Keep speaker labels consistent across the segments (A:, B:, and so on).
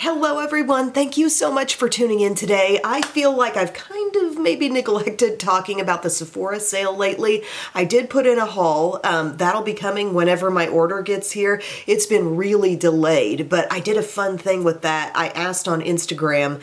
A: Hello everyone, thank you so much for tuning in today. I feel like I've kind of maybe neglected talking about the Sephora sale lately. I did put in a haul. That'll be coming whenever my order gets here. It's been really delayed, but I did a fun thing with that. I asked on Instagram,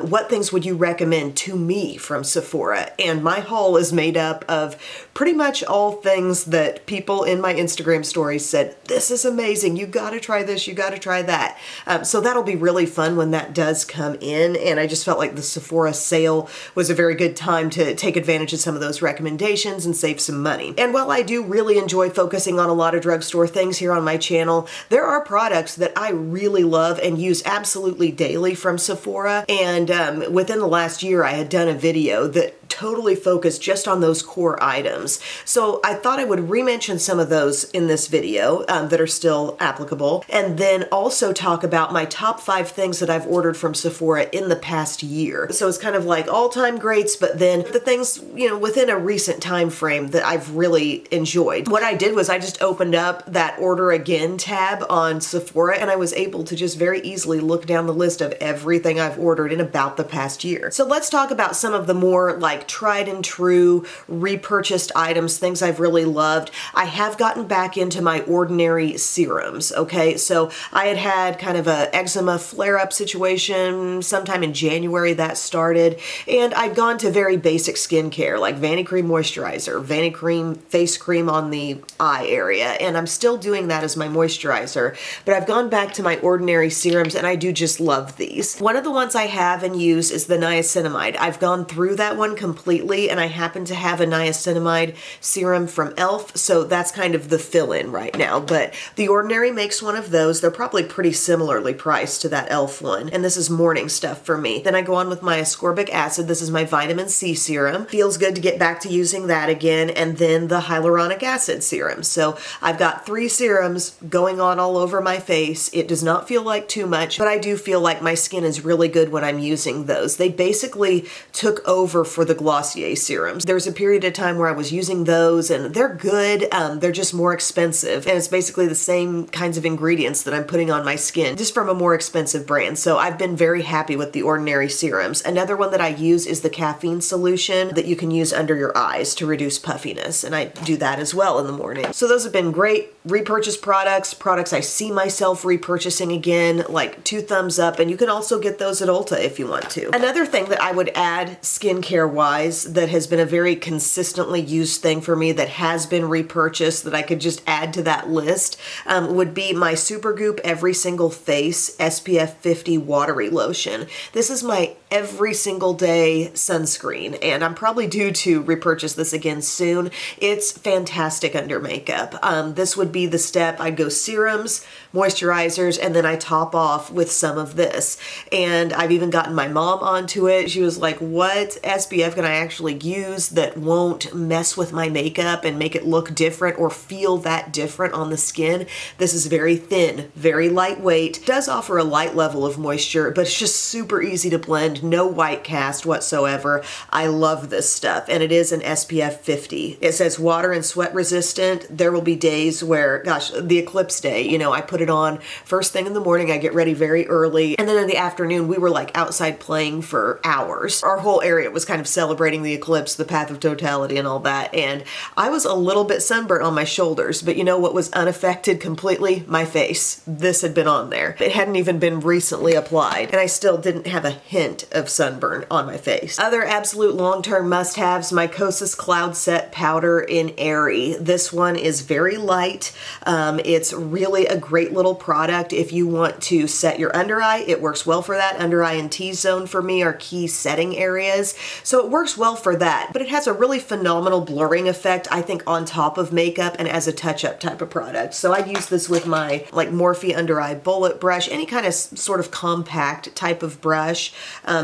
A: what things would you recommend to me from Sephora? And my haul is made up of pretty much all things that people in my Instagram stories said, this is amazing, you gotta try this, you gotta try that. So that'll be really fun when that does come in, and I just felt like the Sephora sale was a very good time to take advantage of some of those recommendations and save some money. And while I do really enjoy focusing on a lot of drugstore things here on my channel, there are products that I really love and use absolutely daily from Sephora, and within the last year I had done a video that totally focused just on those core items. So I thought I would re-mention some of those in this video that are still applicable, and then also talk about my top 5 things that I've ordered from Sephora in the past year. So it's kind of like all-time greats, but then the things, you know, within a recent time frame that I've really enjoyed. What I did was I just opened up that order again tab on Sephora, and I was able to just very easily look down the list of everything I've ordered in about the past year. So let's talk about some of the more like tried and true repurchased items, things I've really loved. I have gotten back into my ordinary serums, okay? So I had kind of a eczema flare-up situation sometime in January that started, and I'd gone to very basic skincare like Vanicream moisturizer, Vanicream face cream on the eye area, and I'm still doing that as my moisturizer, but I've gone back to my ordinary serums, and I do just love these. One of the ones I have and use is the niacinamide. I've gone through that one completely, and I happen to have a niacinamide serum from e.l.f., so that's kind of the fill-in right now, but The Ordinary makes one of those. They're probably pretty similarly priced to that e.l.f. one, and this is morning stuff for me. Then I go on with my ascorbic acid. This is my vitamin C serum. Feels good to get back to using that again, and then the hyaluronic acid serum. So I've got 3 serums going on all over my face. It does not feel like too much, but I do feel like my skin is really good when I'm using those. They basically took over for the Glossier serums. There's a period of time where I was using those, and they're good. They're just more expensive, and it's basically the same kinds of ingredients that I'm putting on my skin, just from a more expensive brand. So I've been very happy with the Ordinary serums. Another one that I use is the caffeine solution that you can use under your eyes to reduce puffiness, and I do that as well in the morning. So those have been great repurchase products I see myself repurchasing again, like 2 thumbs up, and you can also get those at Ulta if you want to. Another thing that I would add skincare wise that has been a very consistently used thing for me that has been repurchased that I could just add to that list would be my Supergoop Every Single Face SPF 50 watery lotion. This is my every single day sunscreen, and I'm probably due to repurchase this again soon. It's fantastic under makeup. This would be the step. I'd go serums, moisturizers, and then I top off with some of this. And I've even gotten my mom onto it. She was like, what SPF can I actually use that won't mess with my makeup and make it look different or feel that different on the skin? This is very thin, very lightweight, does offer a light level of moisture, but it's just super easy to blend, no white cast whatsoever. I love this stuff, and it is an SPF 50. It says water and sweat resistant. There will be days where, gosh, the eclipse day, you know, I put it on first thing in the morning, I get ready very early, and then in the afternoon we were like outside playing for hours. Our whole area was kind of celebrating the eclipse, the path of totality and all that, and I was a little bit sunburnt on my shoulders, but you know what was unaffected completely? My face. This had been on there. It hadn't even been recently applied, and I still didn't have a hint of sunburn on my face. Other absolute long-term must-haves, my Kosas Cloud Set Powder in Airy. This one is very light. It's really a great little product if you want to set your under eye. It works well for that. Under eye and T-zone for me are key setting areas, so it works well for that, but it has a really phenomenal blurring effect, I think, on top of makeup and as a touch-up type of product. So I'd use this with my like Morphe under eye bullet brush, any kind of sort of compact type of brush.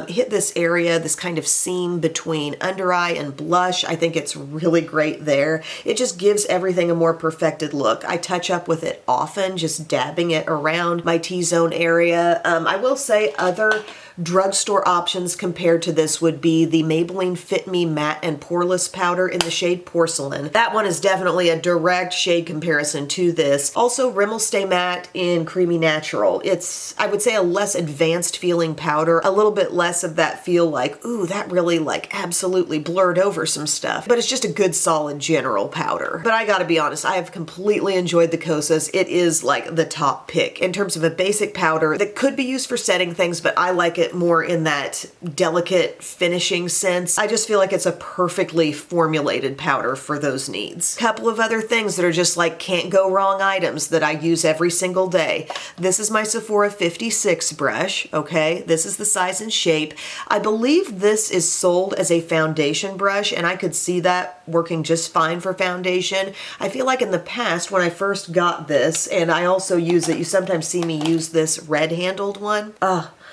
A: Hit this area, this kind of seam between under eye and blush. I think it's really great there. It just gives everything a more perfected look. I touch up with it often, just dabbing it around my T-zone area. I will say other drugstore options compared to this would be the Maybelline Fit Me Matte and Poreless Powder in the shade Porcelain. That one is definitely a direct shade comparison to this. Also, Rimmel Stay Matte in Creamy Natural. It's, I would say, a less advanced feeling powder, a little bit less of that feel like, ooh, that really like absolutely blurred over some stuff. But it's just a good solid general powder. But I gotta be honest, I have completely enjoyed the Kosas. It is like the top pick in terms of a basic powder that could be used for setting things, but I like it more in that delicate finishing sense. I just feel like it's a perfectly formulated powder for those needs. Couple of other things that are just like can't go wrong items that I use every single day. This is my Sephora 56 brush, okay? This is the size and shape. I believe this is sold as a foundation brush, and I could see that working just fine for foundation. I feel like in the past when I first got this, and I also use it, you sometimes see me use this red-handled one.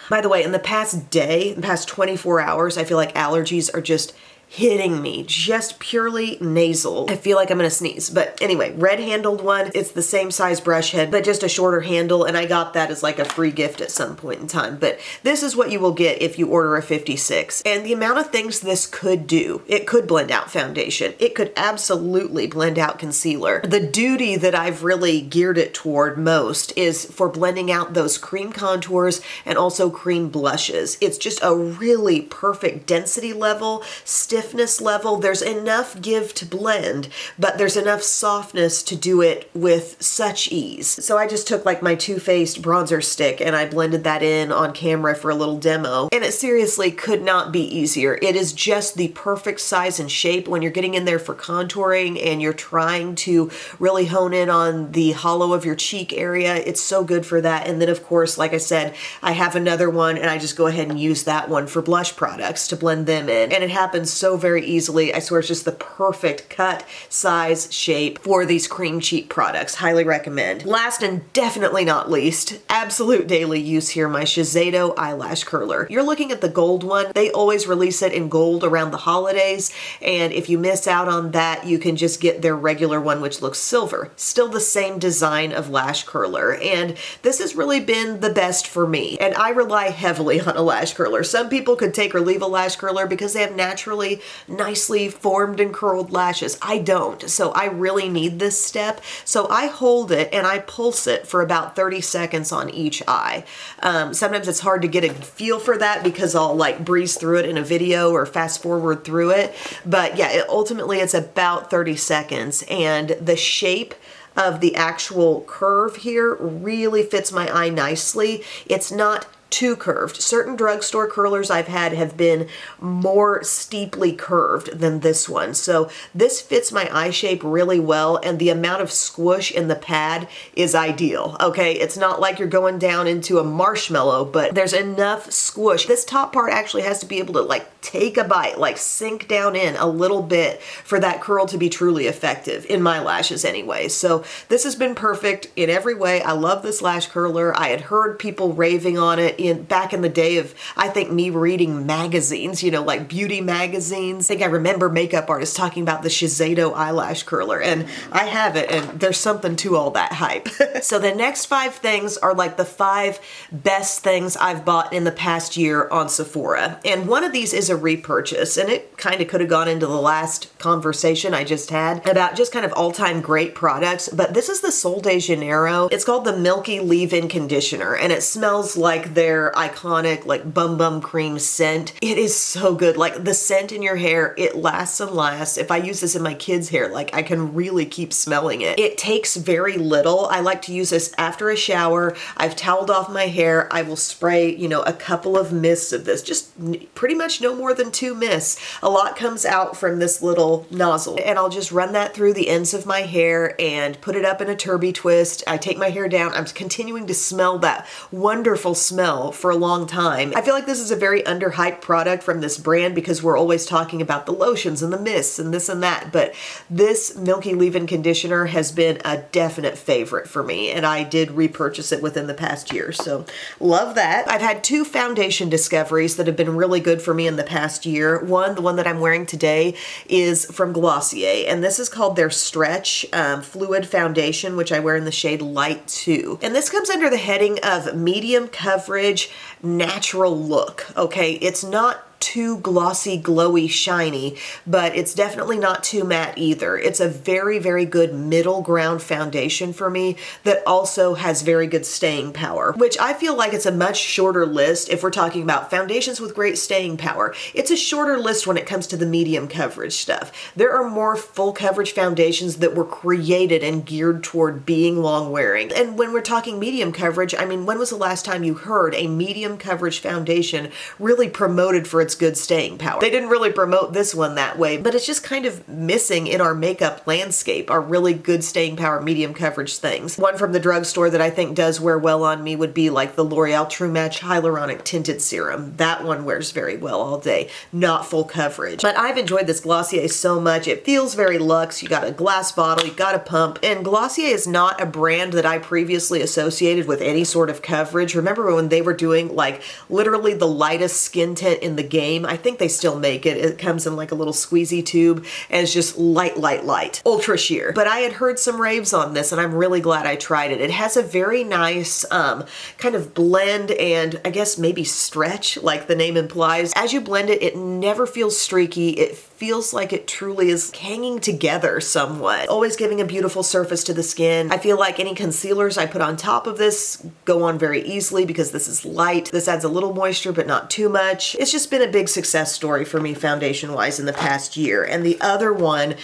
A: By the way, in the past day, the past 24 hours, I feel like allergies are just hitting me, just purely nasal. I feel like I'm gonna sneeze. But anyway, red-handled one, it's the same size brush head, but just a shorter handle, and I got that as like a free gift at some point in time. But this is what you will get if you order a 56. And the amount of things this could do, it could blend out foundation. It could absolutely blend out concealer. The duty that I've really geared it toward most is for blending out those cream contours and also cream blushes. It's just a really perfect density level, stiffness level. There's enough give to blend, but there's enough softness to do it with such ease. So I just took like my Too Faced bronzer stick and I blended that in on camera for a little demo, and it seriously could not be easier. It is just the perfect size and shape when you're getting in there for contouring and you're trying to really hone in on the hollow of your cheek area. It's so good for that. And then of course, like I said, I have another one and I just go ahead and use that one for blush products to blend them in. And it happens so very easily. I swear it's just the perfect cut, size, shape for these cream cheek products. Highly recommend. Last and definitely not least, absolute daily use here, my Shiseido eyelash curler. You're looking at the gold one. They always release it in gold around the holidays, and if you miss out on that, you can just get their regular one, which looks silver. Still the same design of lash curler, and this has really been the best for me, and I rely heavily on a lash curler. Some people could take or leave a lash curler because they have naturally nicely formed and curled lashes. I don't, so I really need this step. So I hold it and I pulse it for about 30 seconds on each eye. Sometimes it's hard to get a feel for that because I'll like breeze through it in a video or fast forward through it. But yeah, ultimately it's about 30 seconds, and the shape of the actual curve here really fits my eye nicely. It's not too curved. Certain drugstore curlers I've had have been more steeply curved than this one. So this fits my eye shape really well, and the amount of squish in the pad is ideal. Okay, it's not like you're going down into a marshmallow, but there's enough squish. This top part actually has to be able to like take a bite, like sink down in a little bit for that curl to be truly effective, in my lashes anyway. So this has been perfect in every way. I love this lash curler. I had heard people raving on it back in the day of, I think, me reading magazines, you know, like beauty magazines. I think I remember makeup artists talking about the Shiseido eyelash curler, and I have it, and there's something to all that hype. So the next 5 things are like the 5 best things I've bought in the past year on Sephora. And one of these is a repurchase, and it kind of could have gone into the last conversation I just had about just kind of all-time great products, but this is the Sol de Janeiro. It's called the Milky Leave-In Conditioner, and it smells like their iconic like Bum Bum Cream scent. It is so good. Like the scent in your hair, it lasts and lasts. If I use this in my kids' hair, like I can really keep smelling it. It takes very little. I like to use this after a shower. I've toweled off my hair. I will spray, you know, a couple of mists of this, just pretty much no more than 2 mists. A lot comes out from this little nozzle, and I'll just run that through the ends of my hair and put it up in a turby twist. I take my hair down. I'm continuing to smell that wonderful smell for a long time. I feel like this is a very underhyped product from this brand because we're always talking about the lotions and the mists and this and that, but this Milky Leave-In Conditioner has been a definite favorite for me, and I did repurchase it within the past year, so love that. I've had 2 foundation discoveries that have been really good for me in the past year. One, the one that I'm wearing today, is from Glossier, and this is called their Stretch Fluid Foundation, which I wear in the shade Light 2. And this comes under the heading of medium coverage, coverage, natural look, okay? It's not too glossy, glowy, shiny, but it's definitely not too matte either. It's a very, very good middle ground foundation for me that also has very good staying power, which I feel like it's a much shorter list if we're talking about foundations with great staying power. It's a shorter list when it comes to the medium coverage stuff. There are more full coverage foundations that were created and geared toward being long wearing. And when we're talking medium coverage, I mean, when was the last time you heard a medium coverage foundation really promoted for its good staying power? They didn't really promote this one that way, but it's just kind of missing in our makeup landscape, our really good staying power medium coverage things. One from the drugstore that I think does wear well on me would be like the L'Oreal True Match Hyaluronic Tinted Serum. That one wears very well all day, not full coverage. But I've enjoyed this Glossier so much. It feels very luxe. You got a glass bottle, you got a pump, and Glossier is not a brand that I previously associated with any sort of coverage. Remember when they were doing like literally the lightest skin tint in the game? I think they still make it. It comes in like a little squeezy tube and it's just light, light, light. Ultra sheer. But I had heard some raves on this and I'm really glad I tried it. It has a very nice kind of blend and I guess maybe stretch like the name implies. As you blend it, it never feels streaky. It feels like it truly is hanging together somewhat. Always giving a beautiful surface to the skin. I feel like any concealers I put on top of this go on very easily because this is light. This adds a little moisture but not too much. It's just been a big success story for me foundation wise in the past year. And the other one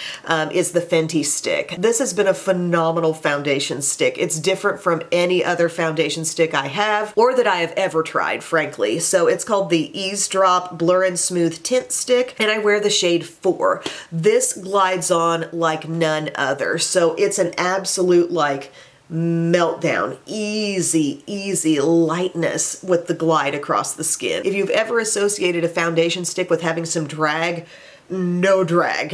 A: is the Fenty stick. This has been a phenomenal foundation stick. It's different from any other foundation stick I have or that I have ever tried, frankly. So it's called the Eavesdrop Blur and Smooth Tint Stick and I wear the shade 4. This glides on like none other. So it's an absolute like meltdown, easy lightness with the glide across the skin. If you've ever associated a foundation stick with having some drag, no drag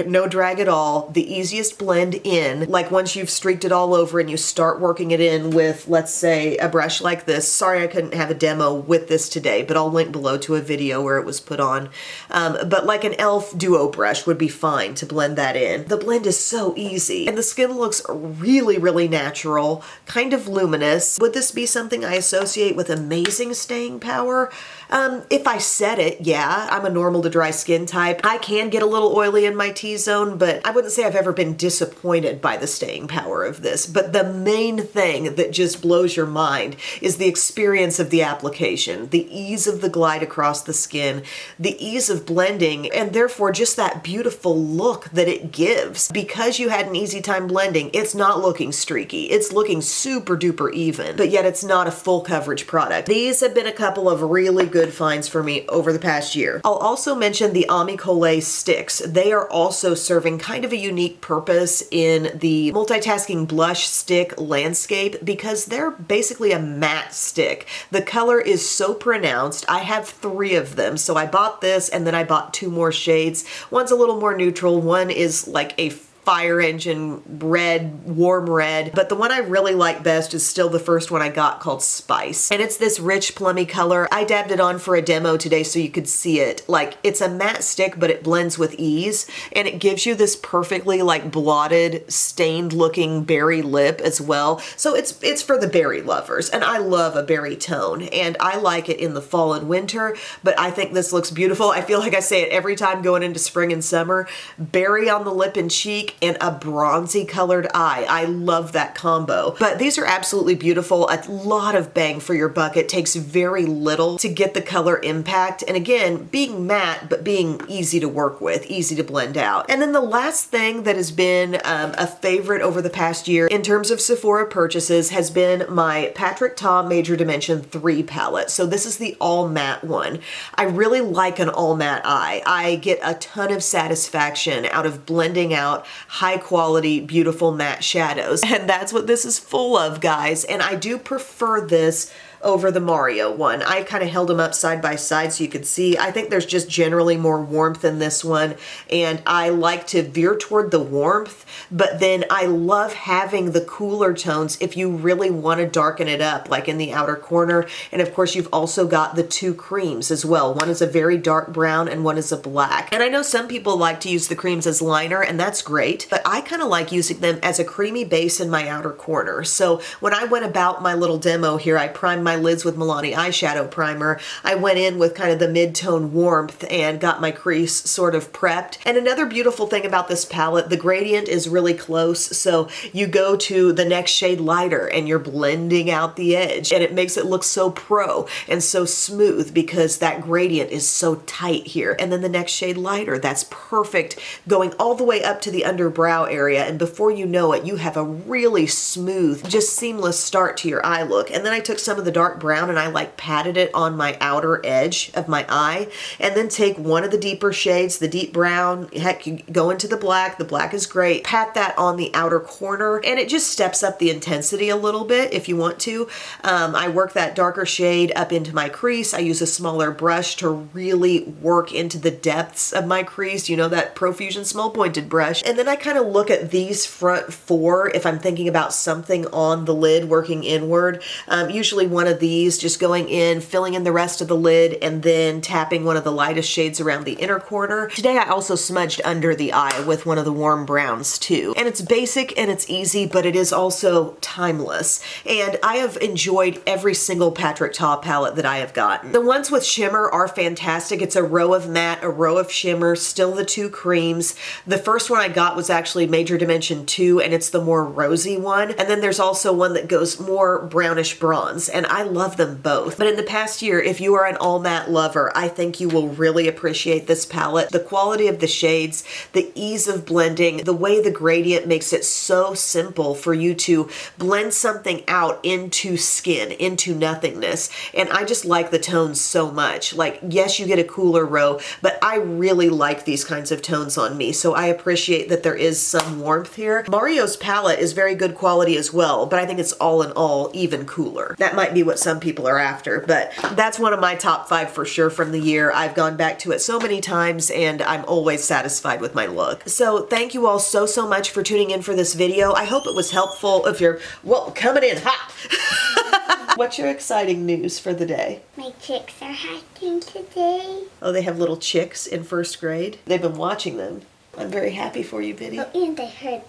A: at all. The easiest blend in, like once you've streaked it all over and you start working it in with, let's say, a brush like this. Sorry I couldn't have a demo with this today, but I'll link below to a video where it was put on. But like an e.l.f. Duo brush would be fine to blend that in. The blend is so easy and the skin looks really natural, kind of luminous. Would this be something I associate with amazing staying power? If I said it, yeah. I'm a normal to dry skin type. I can get a little oily in my T-zone, but I wouldn't say I've ever been disappointed by the staying power of this. But the main thing that just blows your mind is the experience of the application, the ease of the glide across the skin, the ease of blending, and therefore just that beautiful look that it gives. Because you had an easy time blending, it's not looking streaky. It's looking super duper even, but yet it's not a full coverage product. These have been a couple of really good finds for me over the past year. I'll also mention the Ami Collet sticks. They are also serving kind of a unique purpose in the multitasking blush stick landscape because they're basically a matte stick. The color is so pronounced. I have 3 of them. So I bought this and then I bought 2 more shades. One's a little more neutral. One is like a fire engine red, warm red, but the one I really like best is still the first one I got called Spice. And it's this rich plummy color. I dabbed it on for a demo today so you could see it. Like it's a matte stick, but it blends with ease and it gives you this perfectly like blotted, stained looking berry lip as well. So it's for the berry lovers and I love a berry tone and I like it in the fall and winter, but I think this looks beautiful. I feel like I say it every time going into spring and summer. Berry on the lip and cheek and a bronzy colored eye. I love that combo. But these are absolutely beautiful. A lot of bang for your buck. It takes very little to get the color impact. And again, being matte, but being easy to work with, easy to blend out. And then the last thing that has been a favorite over the past year in terms of Sephora purchases has been my Patrick Ta Major Dimension 3 palette. So this is the all matte one. I really like an all matte eye. I get a ton of satisfaction out of blending out high quality, beautiful matte shadows. And that's what this is full of, guys. And I do prefer this over the Mario one. I kind of held them up side by side so you could see. I think there's just generally more warmth in this one and I like to veer toward the warmth, but then I love having the cooler tones if you really want to darken it up, like in the outer corner. And of course you've also got the 2 creams as well. One is a very dark brown and one is a black. And I know some people like to use the creams as liner and that's great, but I kind of like using them as a creamy base in my outer corner. So when I went about my little demo here, I primed my lids with Milani eyeshadow primer, I went in with kind of the mid-tone warmth and got my crease sort of prepped. And another beautiful thing about this palette, the gradient is really close, so you go to the next shade lighter and you're blending out the edge, and it makes it look so pro and so smooth because that gradient is so tight here. And then the next shade lighter, that's perfect, going all the way up to the underbrow area, and before you know it, you have a really smooth, just seamless start to your eye look. And then I took some of the dark brown and I like patted it on my outer edge of my eye, and then take one of the deeper shades, the deep brown, heck, you go into the black is great, pat that on the outer corner, and it just steps up the intensity a little bit if you want to. I work that darker shade up into my crease. I use a smaller brush to really work into the depths of my crease, you know, that Profusion small pointed brush. And then I kind of look at these front four if I'm thinking about something on the lid working inward. Usually one of these, just going in, filling in the rest of the lid, and then tapping one of the lightest shades around the inner corner. Today I also smudged under the eye with one of the warm browns too. And it's basic and it's easy, but it is also timeless. And I have enjoyed every single Patrick Ta palette that I have gotten. The ones with shimmer are fantastic. It's a row of matte, a row of shimmer, still the two creams. The first one I got was actually Major Dimension 2, and it's the more rosy one. And then there's also one that goes more brownish bronze, and I love them both. But in the past year, if you are an all matte lover, I think you will really appreciate this palette. The quality of the shades, the ease of blending, the way the gradient makes it so simple for you to blend something out into skin, into nothingness. And I just like the tones so much. Like, yes, you get a cooler row, but I really like these kinds of tones on me. So I appreciate that there is some warmth here. Mario's palette is very good quality as well, but I think it's all in all even cooler. That might be what some people are after, but that's one of my top 5 for sure from the year. I've gone back to it so many times and I'm always satisfied with my look. So thank you all so much for tuning in for this video. I hope it was helpful. If you're, well, coming in hot. What's your exciting news for the day?
B: My chicks are hatching today.
A: Oh, they have little chicks in 1st grade? They've been watching them. I'm very happy for you, Biddy.
B: Oh, and they heard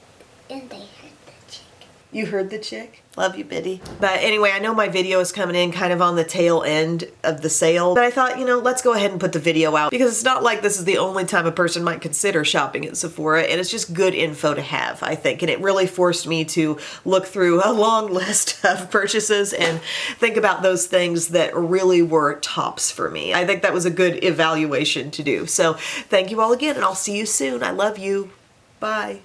B: the chick.
A: You heard the chick? Love you, Biddy. But anyway, I know my video is coming in kind of on the tail end of the sale, but I thought, you know, let's go ahead and put the video out because it's not like this is the only time a person might consider shopping at Sephora, and it's just good info to have, I think. And it really forced me to look through a long list of purchases and think about those things that really were tops for me. I think that was a good evaluation to do. So thank you all again, and I'll see you soon. I love you. Bye.